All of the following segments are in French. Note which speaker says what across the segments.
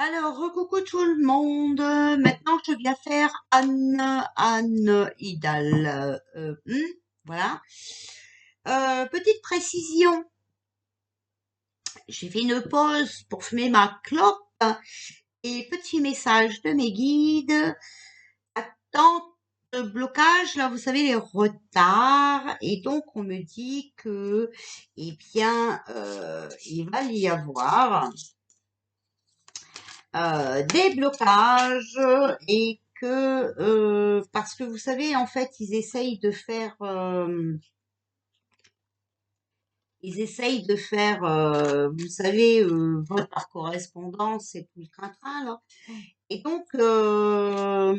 Speaker 1: Alors, recoucou tout le monde. Maintenant, je viens faire Anne Idal. Voilà. Petite précision. J'ai fait une pause pour fumer ma clope et petit message de mes guides. Attente de blocage, là, vous savez, les retards. Et donc, on me dit que, eh bien, il va y avoir des blocages et que parce que vous savez en fait ils essayent de faire vous savez vote par correspondance et tout le train là et donc on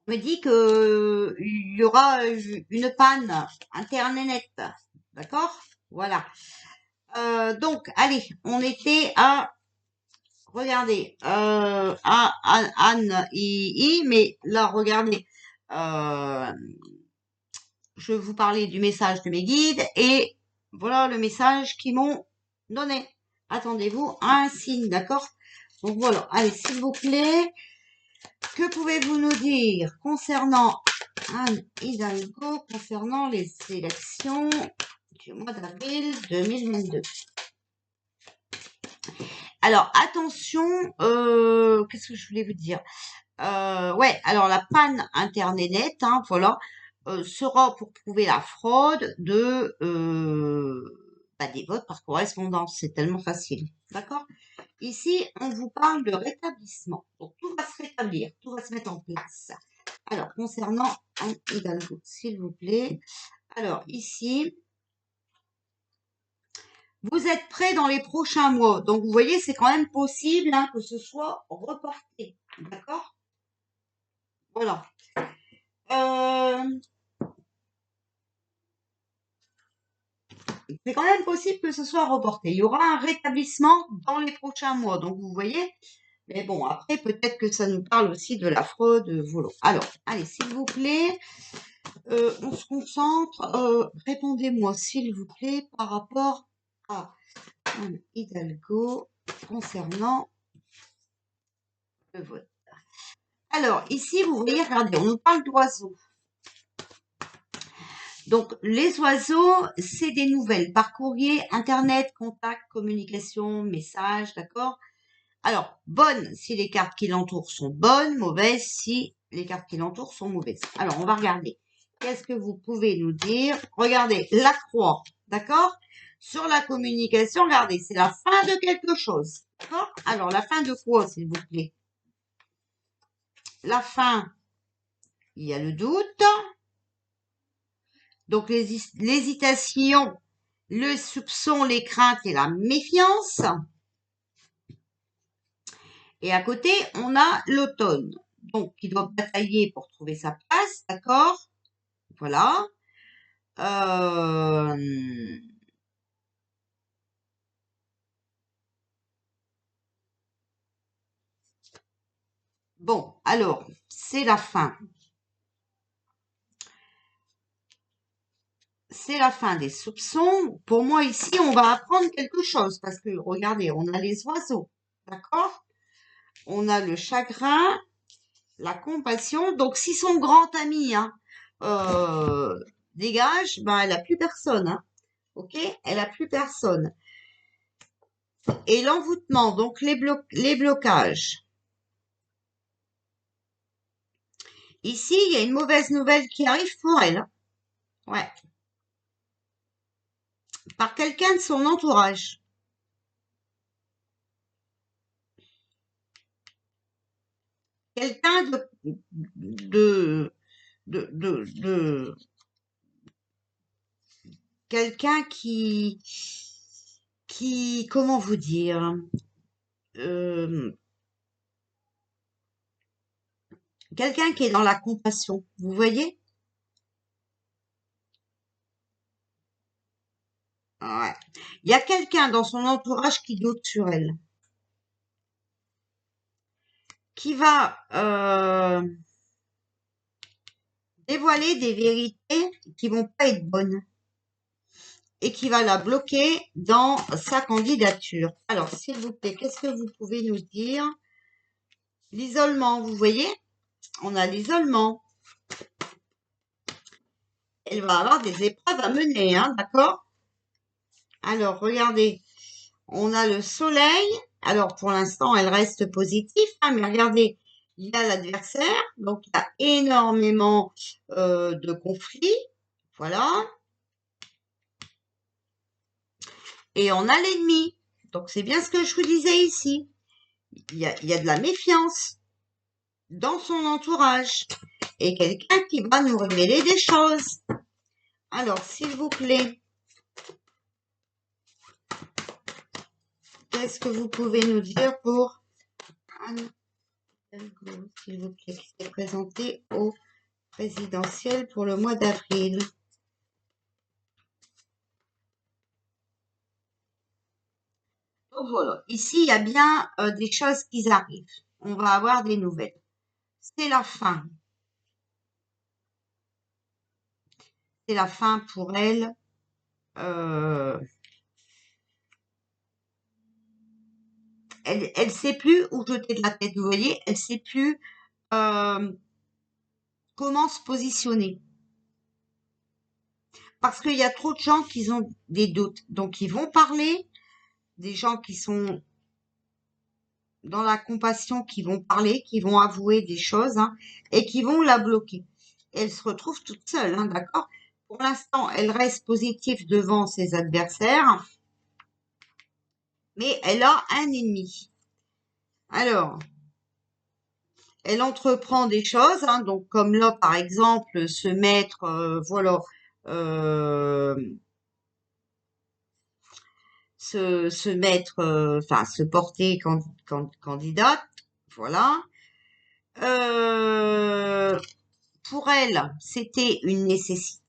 Speaker 1: me dit que il y aura une panne internet, d'accord, voilà. Donc allez, on était à regardez, Anne, mais là, regardez, euh, je vais vous parler du message de mes guides et voilà le message qu'ils m'ont donné. Attendez-vous à un signe, d'accord? Donc voilà, allez, s'il vous plaît, que pouvez-vous nous dire concernant Anne Hidalgo, concernant les élections du mois d'avril 2022? Alors, attention, qu'est-ce que je voulais vous dire? Ouais, alors la panne internet, hein, voilà, sera pour prouver la fraude des votes par correspondance. C'est tellement facile, d'accord? Ici, on vous parle de rétablissement. Donc, tout va se rétablir, tout va se mettre en place. Alors, concernant Anne Hidalgo, s'il vous plaît. Alors, ici, vous êtes prêts dans les prochains mois. Donc, vous voyez, c'est quand même possible hein, que ce soit reporté, d'accord? Voilà. Euh, c'est quand même possible que ce soit reporté. Il y aura un rétablissement dans les prochains mois. Donc, vous voyez. Mais bon, après, peut-être que ça nous parle aussi de la fraude volo. Alors, allez, s'il vous plaît, on se concentre. Répondez-moi, s'il vous plaît, par rapport à Anne Hidalgo concernant le vote. Alors, ici, vous voyez, regardez, on nous parle d'oiseaux. Donc, les oiseaux, c'est des nouvelles par courrier, internet, contact, communication, message, d'accord? Alors, bonne si les cartes qui l'entourent sont bonnes, mauvaise si les cartes qui l'entourent sont mauvaises. Alors, on va regarder. Qu'est-ce que vous pouvez nous dire? Regardez, la croix, d'accord? Sur la communication, regardez, c'est la fin de quelque chose, d'accord? Alors, la fin de quoi, s'il vous plaît? La fin, il y a le doute. Donc, l'hésitation, le soupçon, les craintes et la méfiance. Et à côté, on a l'automne. Donc, qui doit batailler pour trouver sa place, d'accord? Voilà. Bon, alors, c'est la fin. C'est la fin des soupçons. Pour moi, ici, on va apprendre quelque chose. Parce que, regardez, on a les oiseaux, d'accord? On a le chagrin, la compassion. Donc, si son grand ami hein, dégage, ben, elle n'a plus personne. Hein, ok? Elle n'a plus personne. Et l'envoûtement, donc les blocages. Ici, il y a une mauvaise nouvelle qui arrive pour elle. Ouais. Par quelqu'un de son entourage. Quelqu'un de, de quelqu'un comment vous dire, euh, quelqu'un qui est dans la compassion. Vous voyez? Ouais. Il y a quelqu'un dans son entourage qui doute sur elle. Qui va, dévoiler des vérités qui vont pas être bonnes. et qui va la bloquer dans sa candidature. Alors, s'il vous plaît, qu'est-ce que vous pouvez nous dire? L'isolement, vous voyez? On a l'isolement. Elle va avoir des épreuves à mener, hein, d'accord? Alors, regardez, on a le soleil. Alors, pour l'instant, elle reste positive, hein, mais regardez, il y a l'adversaire, donc il y a énormément de conflits. Voilà. Et on a l'ennemi. Donc, c'est bien ce que je vous disais ici. Il y a de la méfiance dans son entourage. Et quelqu'un qui va nous révéler des choses. Alors, s'il vous plaît, qu'est-ce que vous pouvez nous dire pour Anne Hidalgo, s'il vous plaît, qui s'est présentée au présidentiel pour le mois d'avril? Donc voilà, ici, il y a bien des choses qui arrivent. On va avoir des nouvelles. C'est la fin. C'est la fin pour elle. Elle sait plus où jeter de la tête, vous voyez, elle sait plus comment se positionner. Parce qu'il y a trop de gens qui ont des doutes. Donc, ils vont parler, des gens qui sont dans la compassion, qui vont parler, qui vont avouer des choses, hein, et qui vont la bloquer. Elle se retrouve toute seule, hein, d'accord? Pour l'instant, elle reste positive devant ses adversaires, mais elle a un ennemi. Alors, elle entreprend des choses, hein, donc comme là, par exemple, se mettre, voilà, euh, se mettre, enfin, se porter candidate, voilà. Euh, pour elle, c'était une nécessité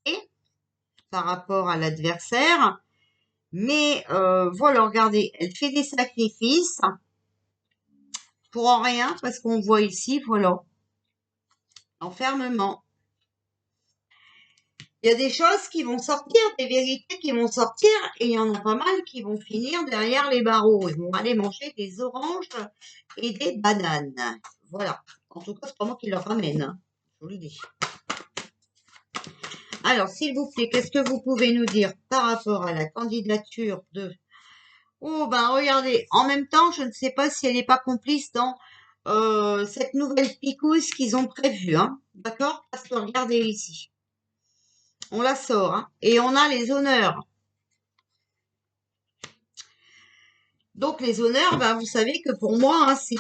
Speaker 1: par rapport à l'adversaire, mais voilà, regardez, elle fait des sacrifices pour en rien, parce qu'on voit ici, voilà, enfermement. Il y a des choses qui vont sortir, des vérités qui vont sortir, et il y en a pas mal qui vont finir derrière les barreaux. Ils vont aller manger des oranges et des bananes. Voilà. En tout cas, c'est pas moi qui leur ramène, hein. Je vous le dis. Alors, s'il vous plaît, qu'est-ce que vous pouvez nous dire par rapport à la candidature de... Oh, ben regardez, en même temps, je ne sais pas si elle n'est pas complice dans cette nouvelle picouse qu'ils ont prévue, hein. D'accord? Parce que regardez ici. On la sort, hein, et on a les honneurs. Donc les honneurs, ben, vous savez que pour moi, hein, c'est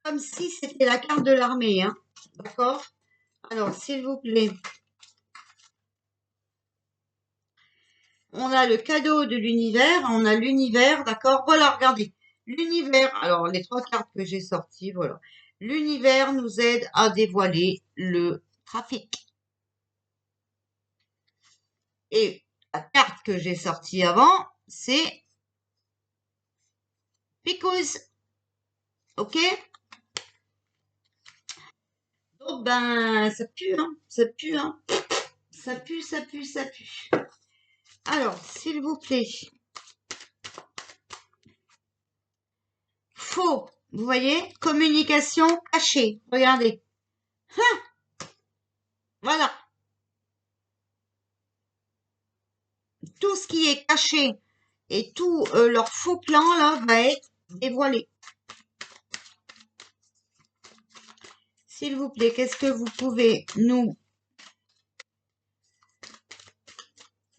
Speaker 1: comme si c'était la carte de l'armée, hein. D'accord? Alors, s'il vous plaît. On a le cadeau de l'univers, on a l'univers, d'accord? Voilà, regardez. L'univers, alors les trois cartes que j'ai sorties, voilà. L'univers nous aide à dévoiler le trafic. Et la carte que j'ai sortie avant, c'est Picouse. Ok? Donc, ben, ça pue, hein. Ça pue, hein. Ça pue, ça pue, ça pue. Alors, s'il vous plaît. Faux. Vous voyez? Communication cachée. Regardez. Voilà. Tout ce qui est caché et tout leur faux plan là va être dévoilé. S'il vous plaît, qu'est-ce que vous pouvez nous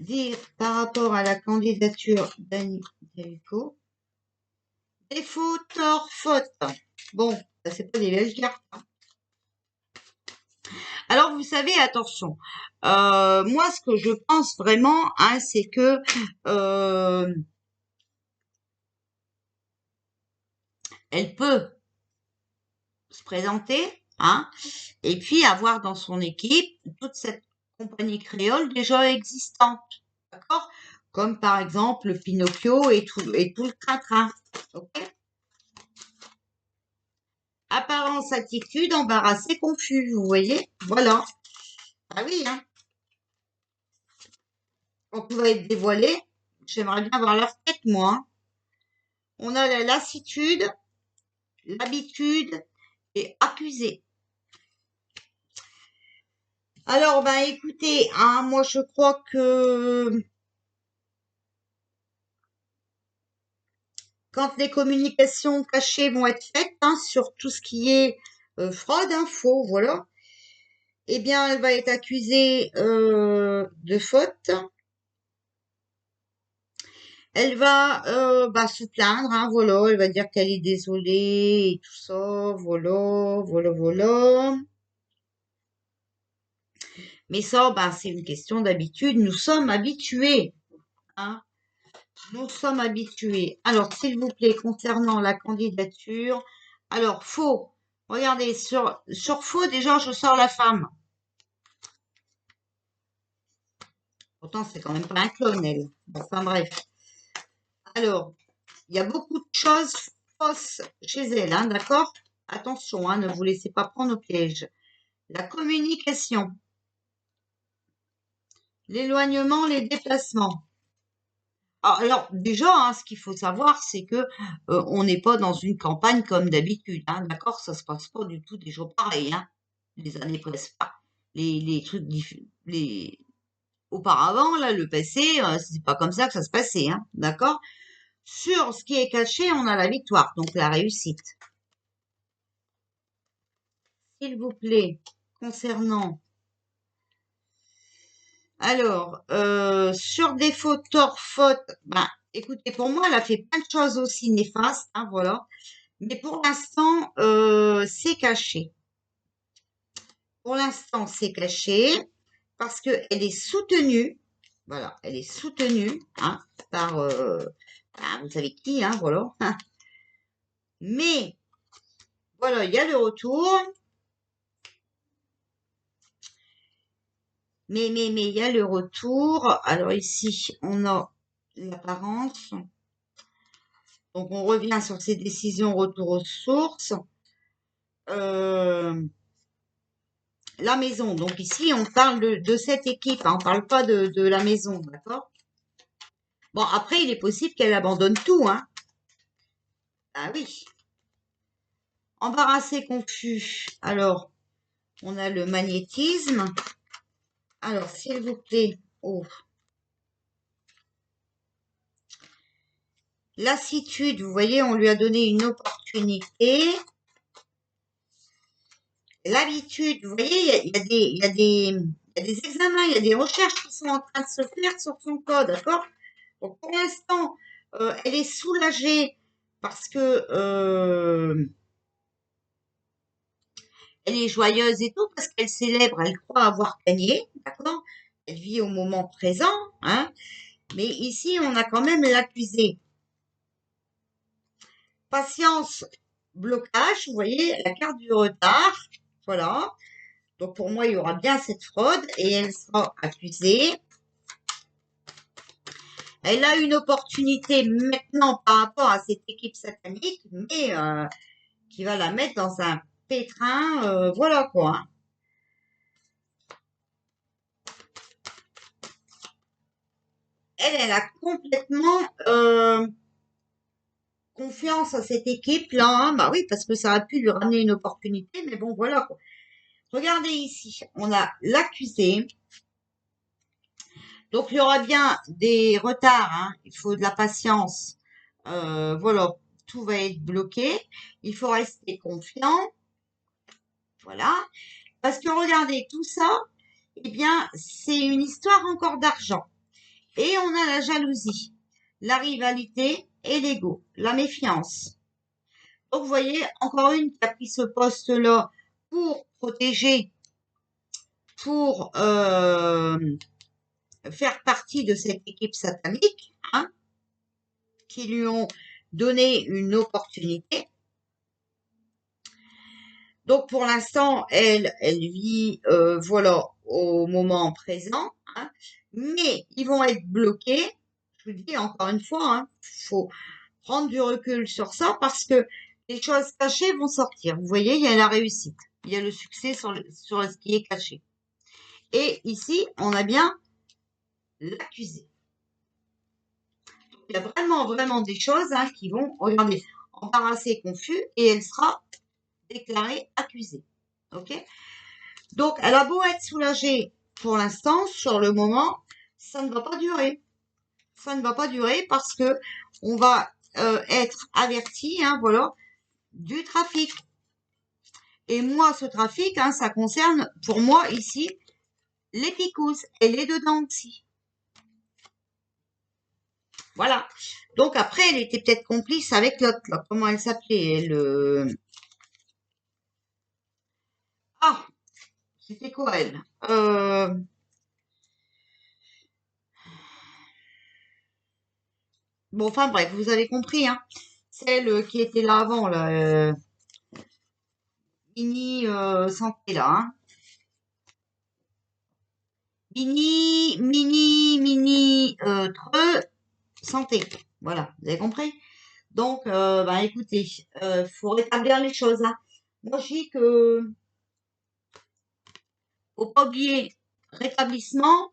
Speaker 1: dire par rapport à la candidature d'Annie Hidalgo? Défaut, tort, faute. Bon, ça c'est pas des belles cartes. Alors vous savez, attention. Moi, ce que je pense vraiment, hein, c'est que elle peut se présenter, hein, et puis avoir dans son équipe toute cette compagnie créole déjà existante, d'accord? Comme par exemple Pinocchio et tout le train-train, ok? Apparence, attitude, embarrassé, confus, vous voyez? Voilà. Ah oui, hein. Quand tout va être dévoilé, j'aimerais bien voir leur tête, moi. On a la lassitude, l'habitude et accusé. Alors, ben écoutez, hein, moi je crois que quand les communications cachées vont être faites hein, sur tout ce qui est fraude, faux, voilà, eh bien elle va être accusée de faute. Elle va se plaindre, hein, voilà, elle va dire qu'elle est désolée et tout ça, voilà, voilà, voilà. Mais ça, c'est une question d'habitude. Nous sommes habitués, hein. Nous sommes habitués. Alors, s'il vous plaît, concernant la candidature, alors, faux. Regardez, sur faux, déjà, je sors la femme. Pourtant, c'est quand même pas un clone, elle. Enfin, bref. Alors, il y a beaucoup de choses fausses chez elle, hein, d'accord? Attention, hein, ne vous laissez pas prendre au piège. La communication, l'éloignement, les déplacements. Alors déjà, hein, ce qu'il faut savoir, c'est que on n'est pas dans une campagne comme d'habitude, hein, d'accord? Ça se passe pas du tout des jours pareils, hein. Les années pressent pas. Les trucs, les auparavant, là, le passé, c'est pas comme ça que ça se passait, hein, d'accord? Sur ce qui est caché, on a la victoire, donc la réussite. S'il vous plaît, concernant alors, sur défaut, tort, faute, écoutez, pour moi, elle a fait plein de choses aussi néfastes, hein, voilà. Mais pour l'instant, c'est caché. Pour l'instant, c'est caché parce qu'elle est soutenue. Voilà, elle est soutenue hein, par, vous savez qui, hein, voilà. Mais, voilà, il y a le retour. Mais il y a le retour. Alors ici, on a l'apparence. Donc, on revient sur ces décisions retour aux sources. La maison. Donc ici, on parle de cette équipe. Hein, on parle pas de la maison, d'accord? Bon, après, il est possible qu'elle abandonne tout, hein. Ah oui. Embarrassé, confus. Alors, on a le magnétisme. Alors, s'il vous plaît. Oh. Lassitude, vous voyez, on lui a donné une opportunité. L'habitude, vous voyez, il y a des examens, il y a des recherches qui sont en train de se faire sur son cas, d'accord? Donc, pour l'instant, elle est soulagée parce que elle est joyeuse et tout, parce qu'elle célèbre, elle croit avoir gagné, d'accord? Elle vit au moment présent, hein? Mais ici, on a quand même l'accusé. Patience, blocage, vous voyez, la carte du retard, voilà. Donc, pour moi, il y aura bien cette fraude et elle sera accusée. Elle a une opportunité maintenant par rapport à cette équipe satanique, mais qui va la mettre dans un pétrin, voilà quoi. Elle a complètement confiance à cette équipe-là. Hein. Bah oui, parce que ça a pu lui ramener une opportunité, mais bon, voilà quoi. Regardez ici, on a l'accusé. Donc, il y aura bien des retards, hein. Il faut de la patience. Voilà, tout va être bloqué. Il faut rester confiant. Voilà. Parce que regardez, tout ça, eh bien, c'est une histoire encore d'argent. Et on a la jalousie, la rivalité et l'ego, la méfiance. Donc, vous voyez, encore une qui a pris ce poste-là pour protéger, pour faire partie de cette équipe satanique, hein, qui lui ont donné une opportunité. Donc, pour l'instant, elle vit, voilà, au moment présent, hein, mais ils vont être bloqués. Je vous dis encore une fois, hein, faut prendre du recul sur ça parce que les choses cachées vont sortir. Vous voyez, il y a la réussite, il y a le succès sur ce qui est caché. Et ici, on a bien l'accusé. il y a vraiment des choses hein, qui vont, regardez, embarrassée, confus, et elle sera déclarée accusée. Ok? Donc, elle a beau être soulagée pour l'instant, sur le moment, ça ne va pas durer. Ça ne va pas durer parce que on va être averti, hein, voilà, du trafic. Et moi, ce trafic, hein, ça concerne, pour moi, ici, les picousses. Elle est dedans aussi. Voilà. Donc après, elle était peut-être complice avec l'autre, là. Comment elle s'appelait, elle Ah, c'était quoi, elle Bon, enfin bref, vous avez compris, hein. Celle qui était là avant, là, Mini Santé, là, hein. Mini Treux Santé. Voilà, vous avez compris? Donc, bah écoutez, faut rétablir les choses, hein. Moi, je dis que faut pas oublier rétablissement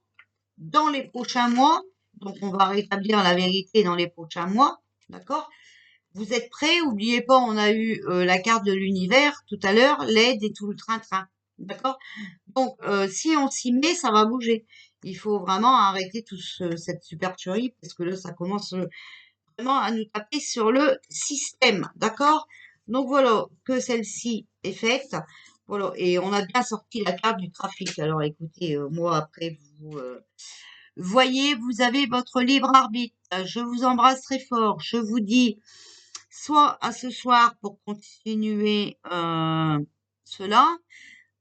Speaker 1: dans les prochains mois. Donc, on va rétablir la vérité dans les prochains mois. D'accord? Vous êtes prêts? Oubliez pas, on a eu la carte de l'univers tout à l'heure, l'aide et tout le train-train. D'accord? Donc, si on s'y met, ça va bouger. Il faut vraiment arrêter cette supercherie parce que là, ça commence vraiment à nous taper sur le système. D'accord? Donc voilà, que celle-ci est faite. Voilà, et on a bien sorti la carte du trafic. Alors écoutez, moi après vous voyez, vous avez votre libre arbitre. Je vous embrasse très fort. Je vous dis soit à ce soir pour continuer cela,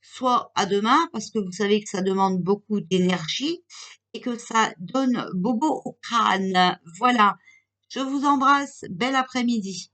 Speaker 1: soit à demain parce que vous savez que ça demande beaucoup d'énergie et que ça donne bobo au crâne. Voilà. Je vous embrasse. Bel après-midi.